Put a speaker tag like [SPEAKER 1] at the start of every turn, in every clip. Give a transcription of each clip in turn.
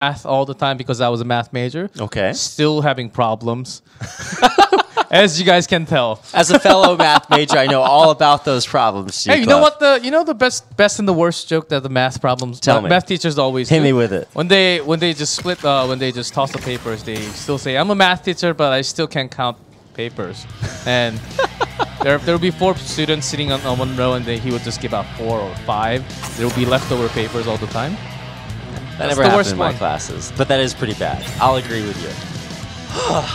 [SPEAKER 1] math all the time because I was a math major.
[SPEAKER 2] Okay.
[SPEAKER 1] Still having problems. As you guys can tell.
[SPEAKER 2] As a fellow math major, I know all about those problems.
[SPEAKER 1] Hey, you know what the best and the worst joke that the math problems
[SPEAKER 2] Tell me.
[SPEAKER 1] math teachers always
[SPEAKER 2] Hit
[SPEAKER 1] do?
[SPEAKER 2] me with it.
[SPEAKER 1] When they just when they just toss the papers, they still say, "I'm a math teacher, but I still can't count papers." And there'll be 4 students sitting on one row, and he would just give out 4 or 5. There'll be leftover papers all the time.
[SPEAKER 2] That never happened in my classes, but that is pretty bad. I'll agree with you.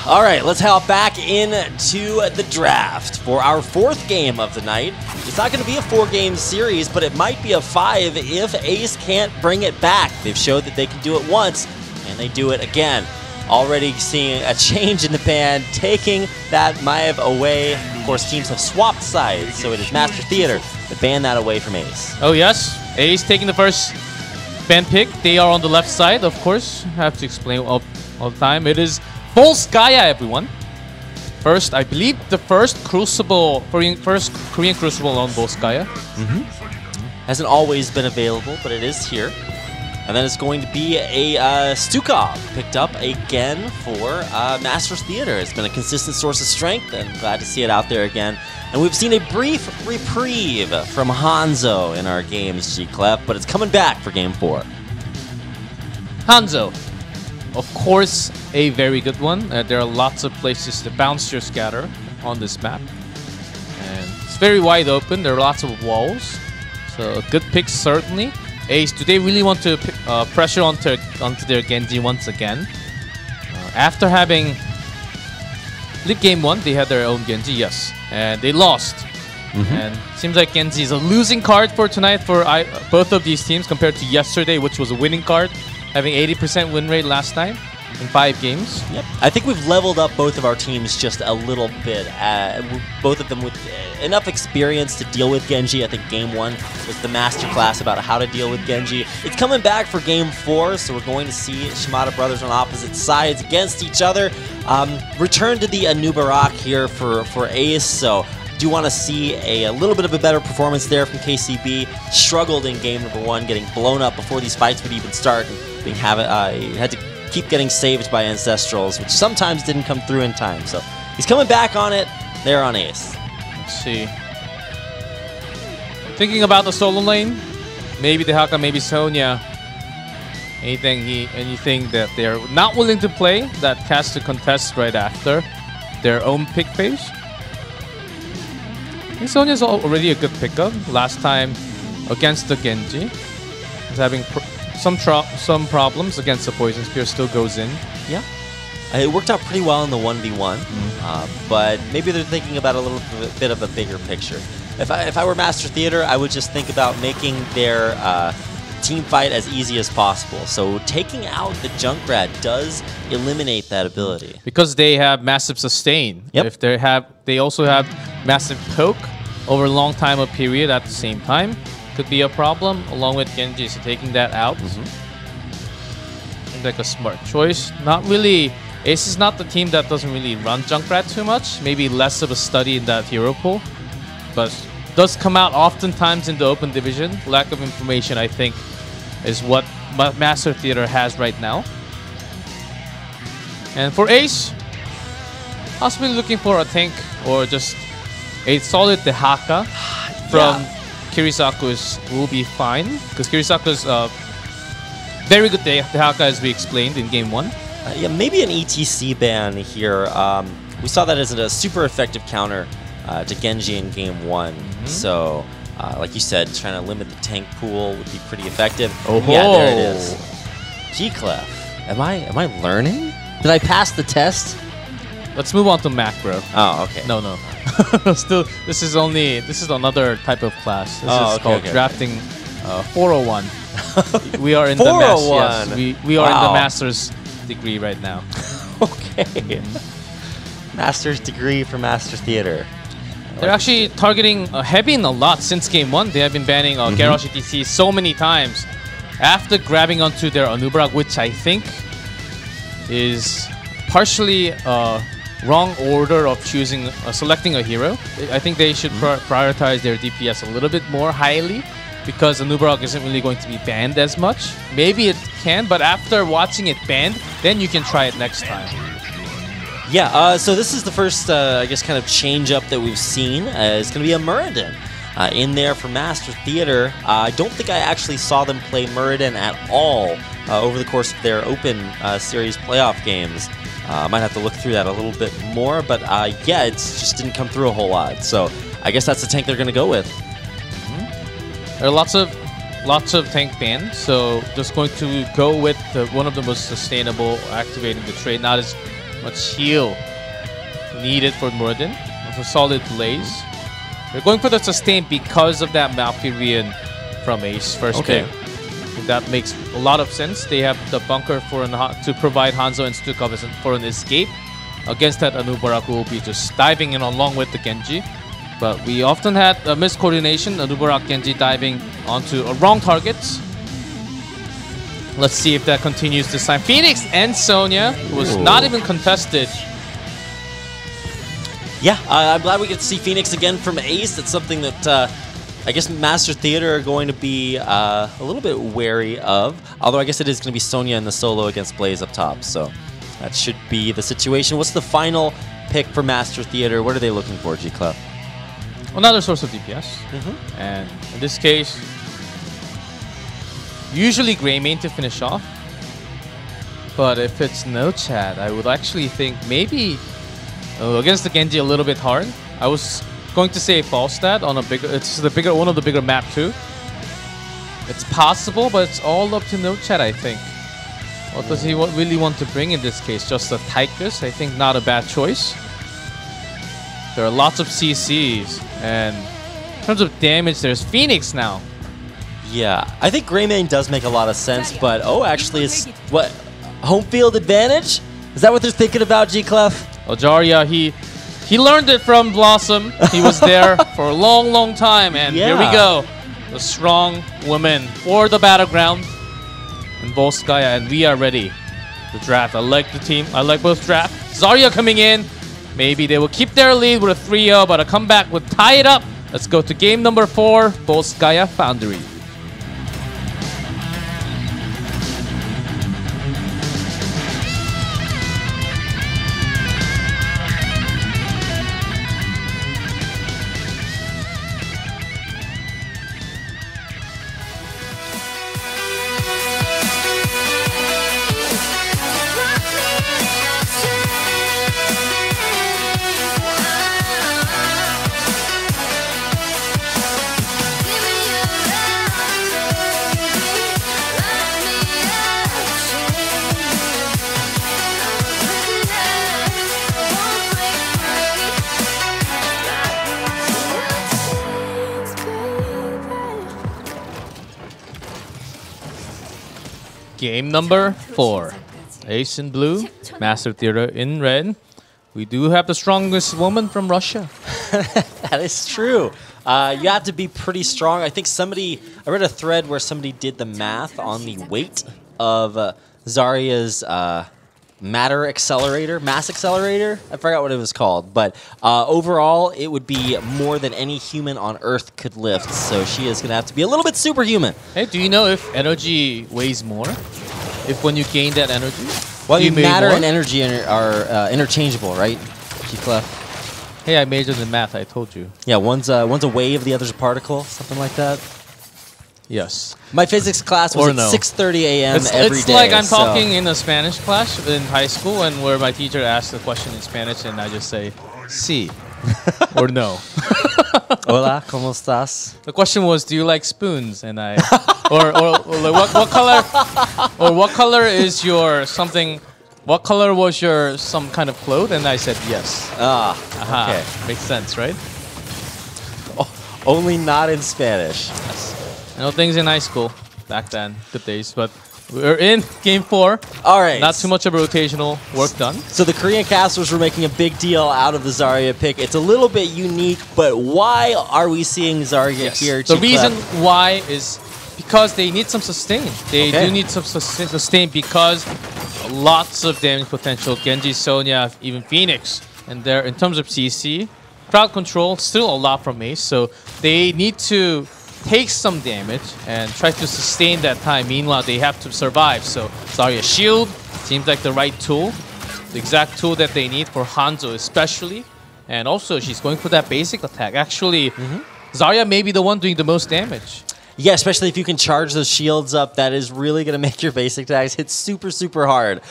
[SPEAKER 2] All right, let's hop back into the draft for our 4th game of the night. It's not going to be a 4-game series, but it might be a 5 if Ace can't bring it back. They've showed that they can do it once, and they do it again. Already seeing a change in the band, taking that Maev away. Of course, teams have swapped sides, so it is Master Theater that banned that away from Ace.
[SPEAKER 1] Oh yes, Ace taking the first band pick. They are on the left side, of course. I have to explain all the time. It is Volskaya, everyone. First, I believe the first Crucible, first Korean Crucible on Volskaya.
[SPEAKER 2] Hasn't always been available, but it is here. And then it's going to be a Stukov picked up again for Masters Theater. It's been a consistent source of strength, and glad to see it out there again. And we've seen a brief reprieve from Hanzo in our games, G-Clef, but it's coming back for Game 4.
[SPEAKER 1] Hanzo, of course, a very good one. There are lots of places to bounce your scatter on this map. And it's very wide open. There are lots of walls. So good picks, certainly. Ace, do they really want to pressure onto their Genji once again? After having Game 1, they had their own Genji, yes. And they lost. And seems like Genji is a losing card for tonight for both of these teams compared to yesterday, which was a winning card, having 80% win rate last time in 5 games.
[SPEAKER 2] Yep. I think we've leveled up both of our teams just a little bit. Both of them with enough experience to deal with Genji. I think Game 1 was the masterclass about how to deal with Genji. It's coming back for Game 4, so we're going to see Shimada brothers on opposite sides against each other. Return to the Anubarak here for Ace, so do want to see a little bit of a better performance there from KCB. Struggled in game number 1, getting blown up before these fights would even start. He had to keep getting saved by Ancestrals, which sometimes didn't come through in time. So he's coming back on it. They're on Ace.
[SPEAKER 1] Let's see. Thinking about the solo lane, maybe Dehaka, maybe Sonya. Anything that they're not willing to play that has to contest right after their own pick phase. I think Sonya's already a good pickup. Last time against the Genji, he's having some problems against the Poison Spear. Still goes in.
[SPEAKER 2] Yeah. It worked out pretty well in the 1v1, but maybe they're thinking about a little bit of a bigger picture. If I were Master Theater, I would just think about making their team fight as easy as possible. So taking out the Junkrat does eliminate that ability.
[SPEAKER 1] Because they have massive sustain.
[SPEAKER 2] Yep.
[SPEAKER 1] If they also have massive poke over a long time of period at the same time, could be a problem along with Genji. So taking that out, seems like a smart choice. Not really. Ace is not the team that doesn't really run Junkrat too much. Maybe less of a study in that hero pool, but does come out oftentimes in the open division. Lack of information, I think, is what Master Theater has right now. And for Ace, possibly looking for a tank or just a solid Dehaka from Kirisaku's will be fine, because Kirisaku's very good Dehaka, as we explained in Game 1.
[SPEAKER 2] Yeah, maybe an ETC ban here. We saw that as a super effective counter to Genji in Game 1. So, like you said, trying to limit the tank pool would be pretty effective.
[SPEAKER 1] Oh,
[SPEAKER 2] yeah, there it is. G-Clef. Am I learning? Did I pass the test?
[SPEAKER 1] Let's move on to macro.
[SPEAKER 2] Oh, okay.
[SPEAKER 1] No. Still, this is another type of class. This is called drafting 401. We are in the yes, we are in the master's degree right now.
[SPEAKER 2] Okay. Master's degree for Master Theater.
[SPEAKER 1] They're actually targeting Heavin a lot since Game 1. They have been banning Garrosh ETC so many times after grabbing onto their Anubarak, which I think is partially wrong order of selecting a hero. I think they should prioritize their DPS a little bit more highly because Anubarak isn't really going to be banned as much. Maybe it can, but after watching it banned, then you can try it next time.
[SPEAKER 2] Yeah, so this is the first, I guess, kind of change-up that we've seen. It's going to be a Muradin in there for Master Theater. I don't think I actually saw them play Muradin at all over the course of their Open Series playoff games. I might have to look through that a little bit more, but yeah, it just didn't come through a whole lot. So I guess that's the tank they're going to go with.
[SPEAKER 1] There are lots of tank bans, so just going to go with one of the most sustainable, activating the trade. Not as much heal needed for Muradin. Also solid Blaze. They're going for the sustain because of that Valkyrian from Ace first pick. That makes a lot of sense. They have the bunker for to provide Hanzo and Stukov for an escape. Against that, Anubarak will be just diving in along with the Genji. But we often had a miscoordination, Anubarak Genji diving onto wrong targets. Let's see if that continues this time. Phoenix and Sonya was not even contested.
[SPEAKER 2] Yeah, I'm glad we get to see Phoenix again from Ace. That's something that I guess Master Theater are going to be a little bit wary of. Although I guess it is going to be Sonya in the solo against Blaze up top. So that should be the situation. What's the final pick for Master Theater? What are they looking for, G-Clef?
[SPEAKER 1] Another source of DPS. And in this case, usually Grey main to finish off. But if it's no chat, I would actually think maybe against the Genji a little bit hard. I was going to say Falstad on a bigger. It's one of the bigger map too. It's possible, but it's all up to no chat. I think. What does he really want to bring in this case? Just a Tychus? I think not a bad choice. There are lots of CCs, and in terms of damage, there's Phoenix now.
[SPEAKER 2] Yeah, I think Greymane does make a lot of sense, but actually, it's what, home field advantage? Is that what they're thinking about, G-Clef?
[SPEAKER 1] Aljaria, he learned it from Blossom. He was there for a long, long time, and here we go. The strong woman for the battleground in Volskaya, and we are ready. The draft. I like the team. I like both draft. Zarya coming in. Maybe they will keep their lead with a 3-0, but a comeback would tie it up. Let's go to game number 4, Volskaya Foundry. Game number 4. Ace in blue, Master Theater in red. We do have the strongest woman from Russia.
[SPEAKER 2] That is true. You have to be pretty strong. I think I read a thread where somebody did the math on the weight of Zarya's mass accelerator. I forgot what it was called. But overall, it would be more than any human on Earth could lift. So she is going to have to be a little bit superhuman.
[SPEAKER 1] Hey, do you know if energy weighs more? If when you gain that energy?
[SPEAKER 2] Well, matter and energy are interchangeable, right? G-Clef?
[SPEAKER 1] Hey, I majored in math, I told you.
[SPEAKER 2] Yeah, one's a wave, the other's a particle, something like that.
[SPEAKER 1] Yes.
[SPEAKER 2] My physics class was at 6:30 a.m. every day.
[SPEAKER 1] It's like I'm talking in a Spanish class in high school, and where my teacher asks a question in Spanish, and I just say, sí, or no.
[SPEAKER 2] Hola, ¿cómo estás?
[SPEAKER 1] The question was, do you like spoons? And I, or like what color, or what color is your something? What color was your some kind of cloth? And I said yes. Okay, makes sense, right?
[SPEAKER 2] Oh, only not in Spanish.
[SPEAKER 1] Yes. I know things in high school back then, good days, but we're in game 4.
[SPEAKER 2] All right.
[SPEAKER 1] Not too much of rotational work done.
[SPEAKER 2] So the Korean casters were making a big deal out of the Zarya pick. It's a little bit unique, but why are we seeing Zarya here?
[SPEAKER 1] The reason why is because they need some sustain. They do need some sustain because lots of damage potential. Genji, Sonya, even Phoenix. And there, in terms of CC, crowd control, still a lot from Ace. So they need to takes some damage and tries to sustain that time. Meanwhile, they have to survive. So Zarya shield seems like the right tool, the exact tool that they need for Hanzo especially. And also, she's going for that basic attack. Actually, Zarya may be the one doing the most damage.
[SPEAKER 2] Yeah, especially if you can charge those shields up, that is really going to make your basic attacks hit super, super hard.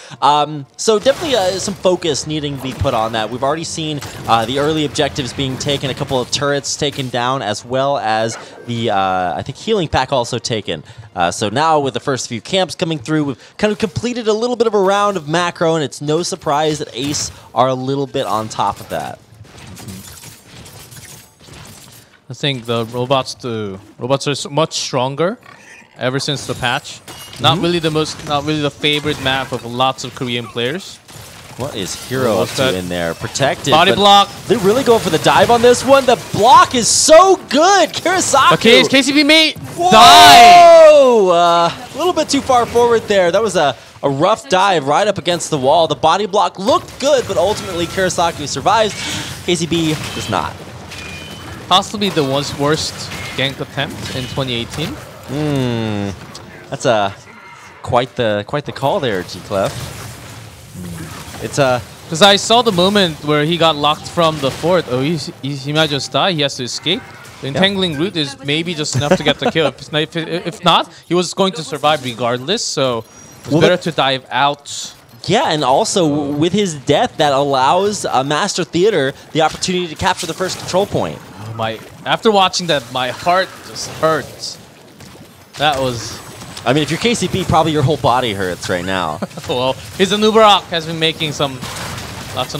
[SPEAKER 2] So definitely some focus needing to be put on that. We've already seen the early objectives being taken, a couple of turrets taken down, as well as the, I think, healing pack also taken. So now with the first few camps coming through, we've kind of completed a little bit of a round of macro, and it's no surprise that Ace are a little bit on top of that.
[SPEAKER 1] I think the robots are much stronger ever since the patch. Not really the favorite map of lots of Korean players.
[SPEAKER 2] What is Hero up to in there? Protected.
[SPEAKER 1] Body block.
[SPEAKER 2] They're really going for the dive on this one. The block is so good. Kirisaku.
[SPEAKER 1] Okay, KCB mate.
[SPEAKER 2] Whoa!
[SPEAKER 1] Die.
[SPEAKER 2] A little bit too far forward there. That was a rough dive right up against the wall. The body block looked good, but ultimately Kirisaku survives. KCB does not.
[SPEAKER 1] Possibly the worst gank attempt in 2018.
[SPEAKER 2] That's quite the call there, G-Clef. It's
[SPEAKER 1] because I saw the moment where he got locked from the fort. Oh, he might just die. He has to escape. The entangling route is maybe just enough to get the kill. If not, he was going to survive regardless. So it's better to dive out.
[SPEAKER 2] Yeah, and also with his death, that allows Master Theater the opportunity to capture the first control point.
[SPEAKER 1] After watching that, my heart just hurts. That was...
[SPEAKER 2] I mean, if you're KCP, probably your whole body hurts right now.
[SPEAKER 1] Well, his Anubarak has been making some lots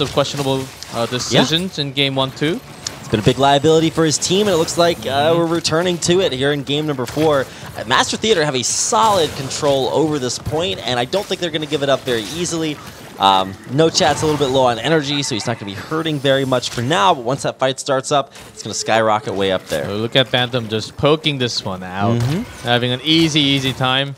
[SPEAKER 1] of questionable decisions in game 1-2.
[SPEAKER 2] It's been a big liability for his team, and it looks like we're returning to it here in game number 4. Master Theater have a solid control over this point, and I don't think they're going to give it up very easily. No Chat's a little bit low on energy, so he's not going to be hurting very much for now, but once that fight starts up, it's going to skyrocket way up there.
[SPEAKER 1] So look at Bantam just poking this one out, having an easy time.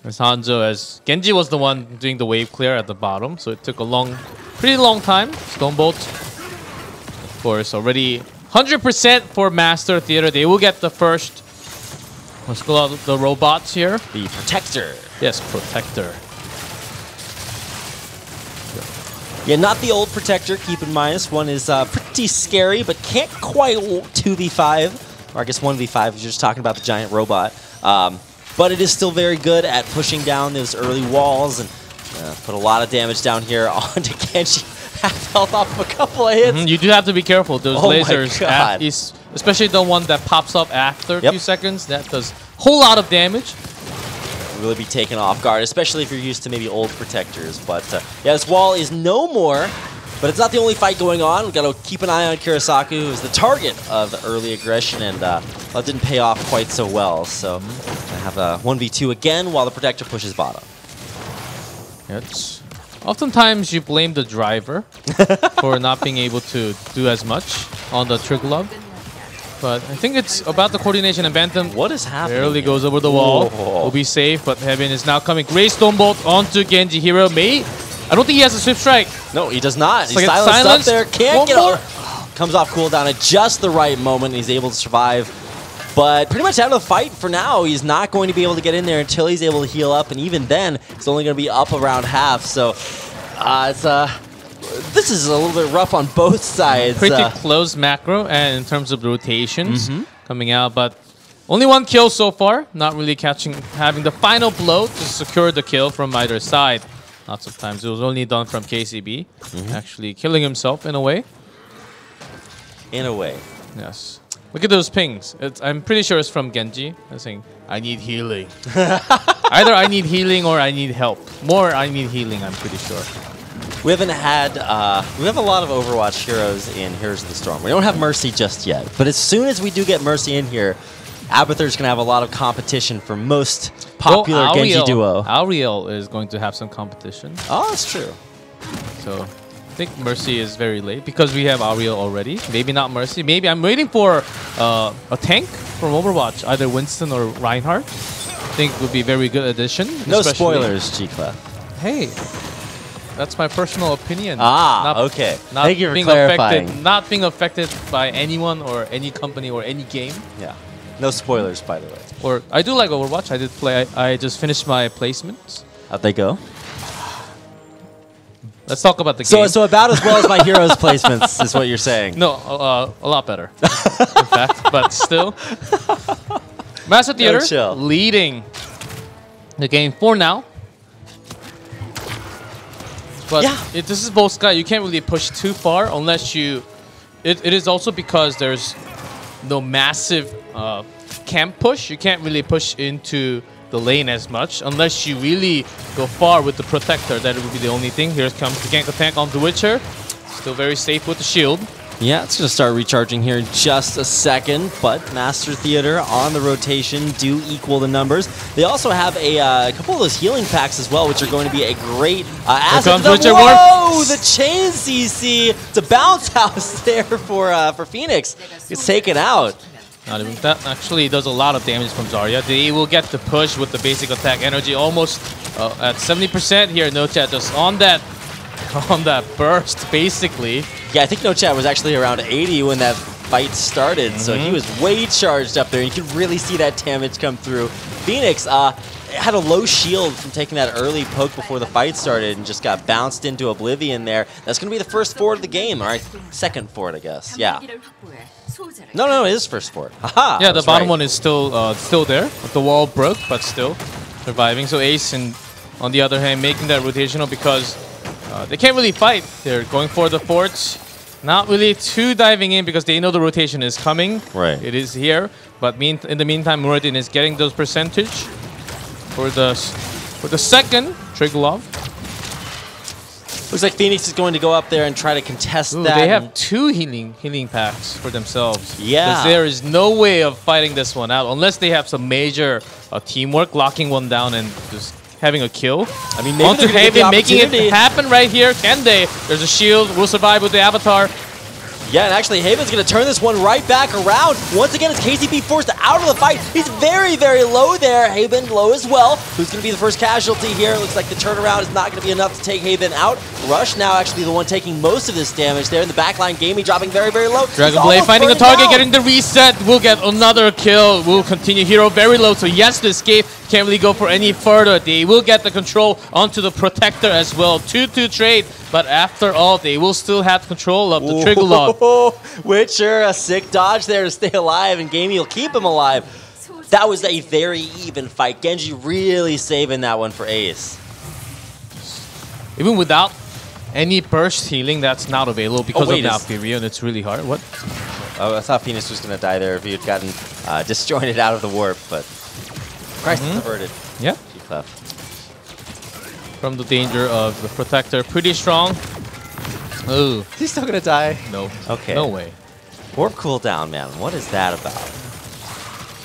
[SPEAKER 1] As Hanzo, as Genji was the one doing the wave clear at the bottom, so it took a pretty long time. Stonebolt, of course, already 100% for Master Theater. They will get the first, let's call out the robots here.
[SPEAKER 2] The Protector.
[SPEAKER 1] Yes, Protector.
[SPEAKER 2] Yeah, not the old Protector, keep in mind. This one is pretty scary, but can't quite 2v5. Or I guess 1v5 if you're just talking about the giant robot. But it is still very good at pushing down those early walls and put a lot of damage down here onto Genji. Half health off of a couple of hits.
[SPEAKER 1] You do have to be careful. Those lasers, especially the one that pops up after a few seconds, that does a whole lot of damage.
[SPEAKER 2] Really be taken off guard, especially if you're used to maybe old Protectors. But yeah, this wall is no more, but it's not the only fight going on. We've got to keep an eye on Kirisaku, who's the target of the early aggression, and that didn't pay off quite so well. So I have a 1v2 again while the Protector pushes bottom.
[SPEAKER 1] It's oftentimes you blame the driver for not being able to do as much on the Triglove. But I think it's about the coordination, and Bantam
[SPEAKER 2] what is happening
[SPEAKER 1] barely goes over the wall. Will be safe, but Heaven is now coming. Great Stonebolt onto Genji. Hero may... I don't think he has a Swift Strike.
[SPEAKER 2] No, he does not. He's
[SPEAKER 1] like
[SPEAKER 2] silenced up there. Can't get over. Comes off cooldown at just the right moment. He's able to survive. But pretty much out of the fight for now. He's not going to be able to get in there until he's able to heal up. And even then, it's only going to be up around half. So this is a little bit rough on both sides.
[SPEAKER 1] Pretty close macro, and in terms of rotations coming out, but only one kill so far. Not really having the final blow to secure the kill from either side. Lots of times it was only done from KCB, actually killing himself in a way.
[SPEAKER 2] In a way.
[SPEAKER 1] Yes. Look at those pings. I'm pretty sure it's from Genji. I'm saying, I need healing. Either I need healing or I need help. More I need healing, I'm pretty sure.
[SPEAKER 2] We haven't had, we have a lot of Overwatch heroes in Heroes of the Storm. We don't have Mercy just yet, but as soon as we do get Mercy in here, Abathur's going to have a lot of competition for most popular Genji duo.
[SPEAKER 1] Auriel is going to have some competition.
[SPEAKER 2] Oh, that's true.
[SPEAKER 1] So I think Mercy is very late because we have Auriel already. Maybe not Mercy. Maybe I'm waiting for a tank from Overwatch, either Winston or Reinhardt. I think would be a very good addition.
[SPEAKER 2] No spoilers, G-Clef.
[SPEAKER 1] Hey. That's my personal opinion.
[SPEAKER 2] Okay. Thank you for clarifying.
[SPEAKER 1] Not being affected by anyone or any company or any game.
[SPEAKER 2] Yeah. No spoilers, by the way.
[SPEAKER 1] Or I do like Overwatch. I did play. I just finished my placements.
[SPEAKER 2] How'd they go?
[SPEAKER 1] Let's talk about the game.
[SPEAKER 2] So about as well as my heroes placements is what you're saying.
[SPEAKER 1] No, a lot better, in fact. But still, Master Theater
[SPEAKER 2] chill.
[SPEAKER 1] leading the game for now. But
[SPEAKER 2] Yeah.
[SPEAKER 1] this is both Sky. You can't really push too far unless you. It is also because there's no massive camp push. You can't really push into the lane as much unless you really go far with the protector. That would be the only thing. Here comes the gank attack on the Witcher. Still very safe with the shield.
[SPEAKER 2] Yeah, it's going to start recharging here in just a second, but Master Theater on the rotation do equal the numbers. They also have a couple of those healing packs as well, which are going to be a great asset. Whoa, the chain CC! It's a bounce house there for Phoenix. It's taken out.
[SPEAKER 1] Not even that actually does a lot of damage from Zarya. They will get the push with the basic attack energy almost at 70% here. No chat just on that burst basically.
[SPEAKER 2] Yeah, I think No Chat was actually around 80 when that fight started, so he was way charged up there. You could really see that damage come through. Phoenix had a low shield from taking that early poke before the fight started and just got bounced into oblivion there. That's going to be the first forward of the game. All right, second forward, I guess. Yeah. No, it is first forward. Haha.
[SPEAKER 1] Yeah, the bottom one is still there. The wall broke, but still surviving. So Ace, and on the other hand, making that rotational because they can't really fight. They're going for the forts. Not really too diving in because they know the rotation is coming.
[SPEAKER 2] Right.
[SPEAKER 1] It is here. But in the meantime, Muradin is getting those percentage for the second Triglav.
[SPEAKER 2] Looks like Phoenix is going to go up there and try to contest that.
[SPEAKER 1] They have two healing packs for themselves.
[SPEAKER 2] Yeah.
[SPEAKER 1] Because there is no way of fighting this one out unless they have some major teamwork, locking one down and just having a kill.
[SPEAKER 2] I mean, maybe
[SPEAKER 1] onto Haven, making it happen right here. Can they? There's a shield. Will survive with the Avatar.
[SPEAKER 2] Yeah, and actually, Haven's going to turn this one right back around. Once again, it's KCP forced out of the fight. He's very, very low there. Haven low as well. Who's going to be the first casualty here? Looks like the turnaround is not going to be enough to take Haven out. Rush now actually the one taking most of this damage there in the backline. Gamey dropping very, very low.
[SPEAKER 1] Dragonblade finding a target, getting the reset. Will get another kill. Will continue. Hero very low, so yes to escape. Can't really go for any further. They will get the control onto the Protector as well. 2-2 trade, but after all, they will still have control of the Trigger Log.
[SPEAKER 2] Witcher, a sick dodge there to stay alive, and Gamey will keep him alive. That was a very even fight. Genji really saving that one for Ace.
[SPEAKER 1] Even without any burst healing, that's not available because of Valkyria, and it's really hard. What?
[SPEAKER 2] Oh, I thought Phoenix was going to die there if he had gotten disjointed out of the warp, but crisis averted.
[SPEAKER 1] Yeah. From the danger of the Protector. Pretty strong. Ooh.
[SPEAKER 2] Is he still going to die?
[SPEAKER 1] No.
[SPEAKER 2] Okay.
[SPEAKER 1] No way.
[SPEAKER 2] Warp cooldown, man. What is that about?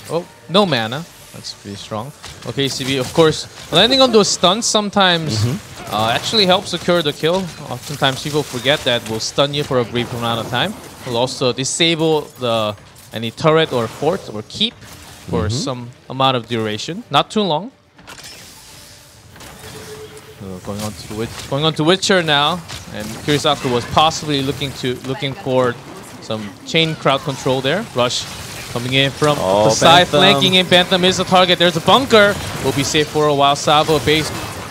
[SPEAKER 1] Oh, no mana. That's pretty strong. Okay, CB, of course, landing on those stuns sometimes actually helps secure the kill. Oftentimes people forget that will stun you for a brief amount of time. Will also disable any turret or fort or keep for some amount of duration. Not too long. Going on to Witcher now, and Kirisaku was possibly looking for some chain crowd control there. Rush coming in from the side, flanking in. Bantam is the target. There's a bunker. Will be safe for a while. Salvo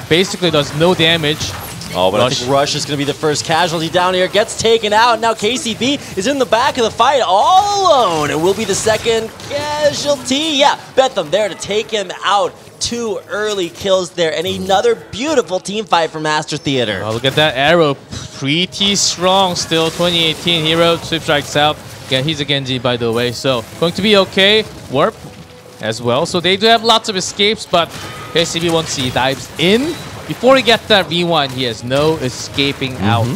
[SPEAKER 1] basically does no damage.
[SPEAKER 2] Oh, but I think Rush is going to be the first casualty down here. Gets taken out. Now KCB is in the back of the fight all alone. It will be the second casualty. Yeah, Bentham there to take him out. 2 early kills there, and another beautiful team fight from Master Theater.
[SPEAKER 1] Oh, look at that arrow. Pretty strong still. 2018 hero. Swift strikes out. Again, he's a Genji, by the way. So, going to be okay. Warp as well. So, they do have lots of escapes, but KCB, once he dives in, before he gets that rewind, he has no escaping out.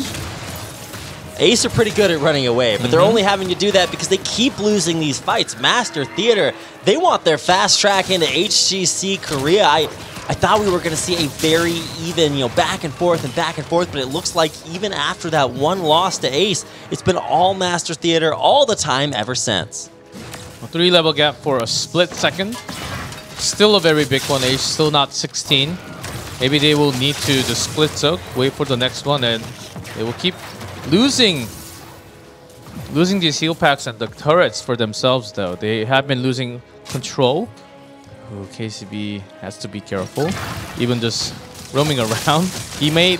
[SPEAKER 2] Ace are pretty good at running away, but they're only having to do that because they keep losing these fights. Master Theater, they want their fast track into HGC Korea. I thought we were going to see a very even, back and forth, but it looks like even after that one loss to Ace, it's been all Master Theater all the time ever since.
[SPEAKER 1] A 3-level gap for a split second. Still a very big one. Ace still not 16. Maybe they will need to just split soak, wait for the next one, and they will keep losing these heal packs and the turrets for themselves, though. They have been losing control. Ooh, KCB has to be careful. Even just roaming around, he may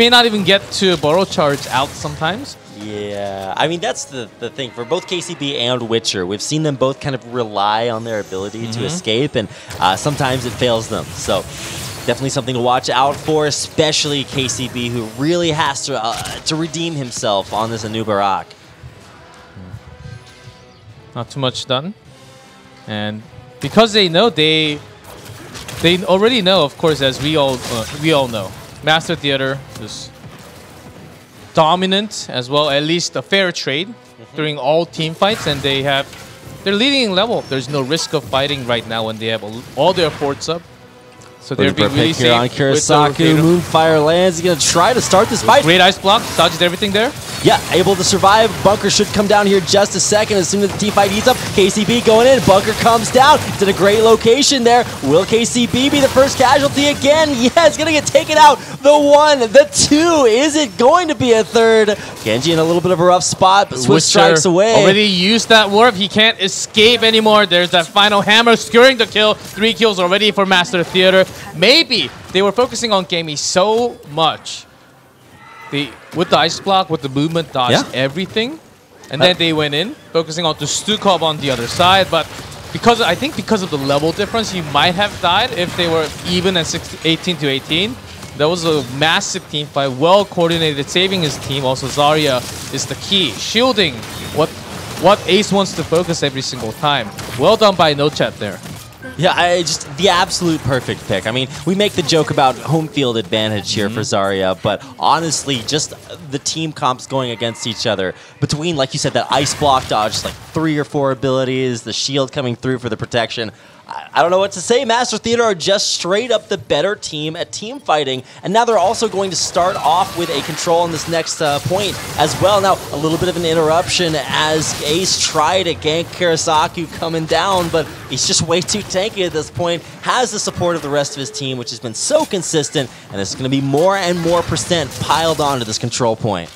[SPEAKER 1] not even get to borrow charge out sometimes.
[SPEAKER 2] Yeah, I mean, that's the thing. For both KCB and Witcher, we've seen them both kind of rely on their ability to escape, and sometimes it fails them. So definitely something to watch out for, especially KCB, who really has to redeem himself on this Anubarak.
[SPEAKER 1] Not too much done. And because they know, they already know, of course, as we all know. Master Theater is dominant as well, at least a fair trade during all team fights, and they're leading in level. There's no risk of fighting right now when they have all their forts up. So they're being really safe
[SPEAKER 2] on Kirisaku. Moonfire lands. He's going to try to start this fight.
[SPEAKER 1] Great ice block. Dodged everything there.
[SPEAKER 2] Yeah, able to survive. Bunker should come down here just a second as soon as the team fight heats up. KCB going in. Bunker comes down. It's in a great location there. Will KCB be the first casualty again? Yeah, it's going to get taken out. The 1, the 2. Is it going to be a third? Genji in a little bit of a rough spot, but Swift strikes away.
[SPEAKER 1] Already used that warp. He can't escape anymore. There's that final hammer securing the kill. 3 kills already for Master Theater. Maybe they were focusing on Gamey so much. With the ice block, with the movement, dodged everything. And then they went in, focusing on the Stukov on the other side. But I think because of the level difference, he might have died if they were even at 18 to 18. That was a massive team fight, well coordinated, saving his team. Also, Zarya is the key, shielding what Ace wants to focus every single time. Well done by No Chat there.
[SPEAKER 2] Yeah, just the absolute perfect pick. I mean, we make the joke about home field advantage here for Zarya, but honestly, just the team comps going against each other between, like you said, that ice block dodge, like 3 or 4 abilities, the shield coming through for the protection. I don't know what to say. Master Theater are just straight up the better team at team fighting, and now they're also going to start off with a control on this next point as well. Now, a little bit of an interruption as Ace tried to gank Kirisaku coming down, but he's just way too tanky at this point. Has the support of the rest of his team, which has been so consistent, and there's going to be more and more percent piled onto this control point.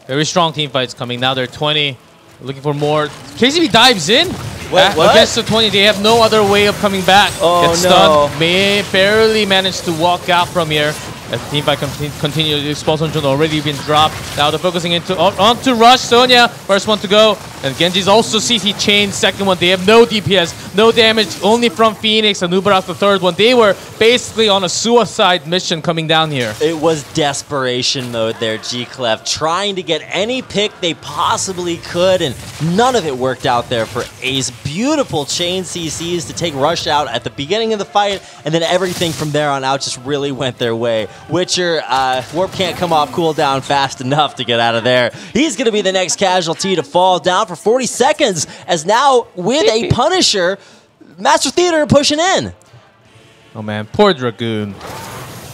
[SPEAKER 1] Very strong team fights coming. Now they're 20. Looking for more. KCB dives in.
[SPEAKER 2] What?
[SPEAKER 1] Against the 20, they have no other way of coming back.
[SPEAKER 2] Oh,
[SPEAKER 1] Gets
[SPEAKER 2] no.
[SPEAKER 1] stunned. Barely managed to walk out from here. As the team fight continues, the expulsion zone already been dropped. Now they're focusing onto Rush. Sonya, first one to go. And Genji's also CC chain, second one. They have no DPS, no damage, only from Phoenix. And Nubarak, the third one. They were basically on a suicide mission coming down here.
[SPEAKER 2] It was desperation mode there, G-Clef, trying to get any pick they possibly could, and none of it worked out there for Ace. Beautiful chain CCs to take Rush out at the beginning of the fight, and then everything from there on out just really went their way. Witcher, Warp can't come off cooldown fast enough to get out of there. He's going to be the next casualty to fall down for 40 seconds, as now with a Punisher, Master Theater pushing in.
[SPEAKER 1] Oh man, poor Dragoon.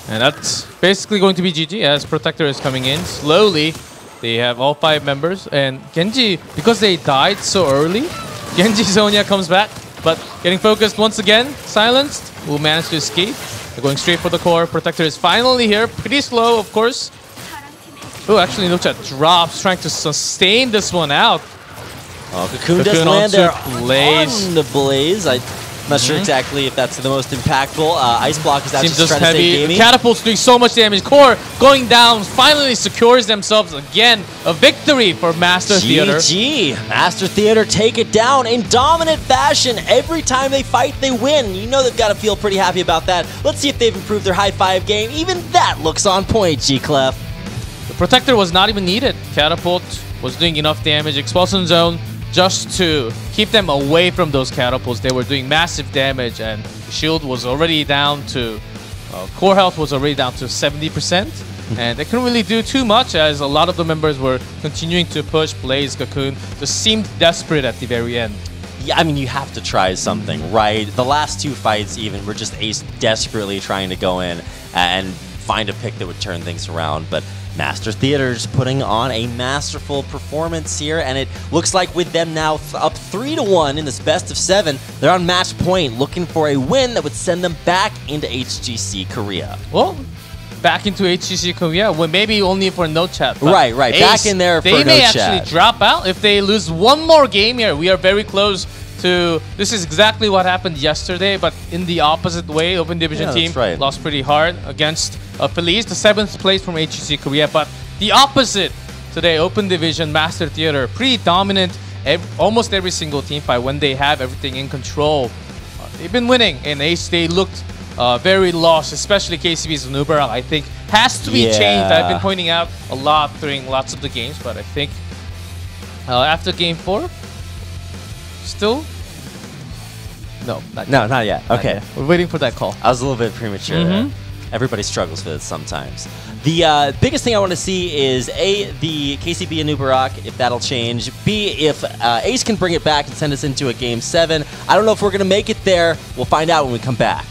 [SPEAKER 1] And that's basically going to be GG as Protector is coming in slowly. They have all 5 members, and Genji, because they died so early, Genji Sonya comes back, but getting focused once again, silenced, will manage to escape. They're going straight for the core. Protector is finally here, pretty slow, of course. Oh, actually, No Chat drops, trying to sustain this one out.
[SPEAKER 2] Oh, Cocoon does land there
[SPEAKER 1] Blaze.
[SPEAKER 2] on the Blaze. I'm not sure exactly if that's the most impactful. Ice Block is actually trying to save Gamey.
[SPEAKER 1] Catapult's doing so much damage. Core going down, finally secures themselves again. A victory for Master Theater.
[SPEAKER 2] GG. Master Theater take it down in dominant fashion. Every time they fight, they win. You know they've got to feel pretty happy about that. Let's see if they've improved their high five game. Even that looks on point, G-Clef.
[SPEAKER 1] The Protector was not even needed. Catapult was doing enough damage. Expulsion Zone just to keep them away from those catapults. They were doing massive damage, and the shield was already down to core health was already down to 70%, and they couldn't really do too much as a lot of the members were continuing to push. Blaze, Cocoon just seemed desperate at the very end.
[SPEAKER 2] Yeah, I mean, you have to try something, right? The last 2 fights even were just Ace desperately trying to go in and find a pick that would turn things around, but Master Theater's putting on a masterful performance here, and it looks like with them now up 3-1 in this best of 7, they're on match point, looking for a win that would send them back into HGC Korea.
[SPEAKER 1] Well, back into HGC Korea, well, maybe only for No Chat.
[SPEAKER 2] Right, Ace, back in there for No Chat.
[SPEAKER 1] They may actually drop out if they lose one more game here. We are very close to this is exactly what happened yesterday, but in the opposite way. Open Division team lost pretty hard against Feliz, the 7th place from HGC Korea, but the opposite today. Open Division, Master Theater, pretty dominant almost every single team fight when they have everything in control. They've been winning, and Ace, they looked very lost, especially KCB's Nubarak, I think, has to be changed. I've been pointing out a lot during lots of the games, but I think after Game 4, still? No,
[SPEAKER 2] not yet. Okay.
[SPEAKER 1] Not yet. We're waiting for that call.
[SPEAKER 2] I was a little bit premature there. Everybody struggles with it sometimes. The biggest thing I want to see is A, the KCB and Nubarak, if that'll change. B, if Ace can bring it back and send us into a Game 7. I don't know if we're going to make it there. We'll find out when we come back.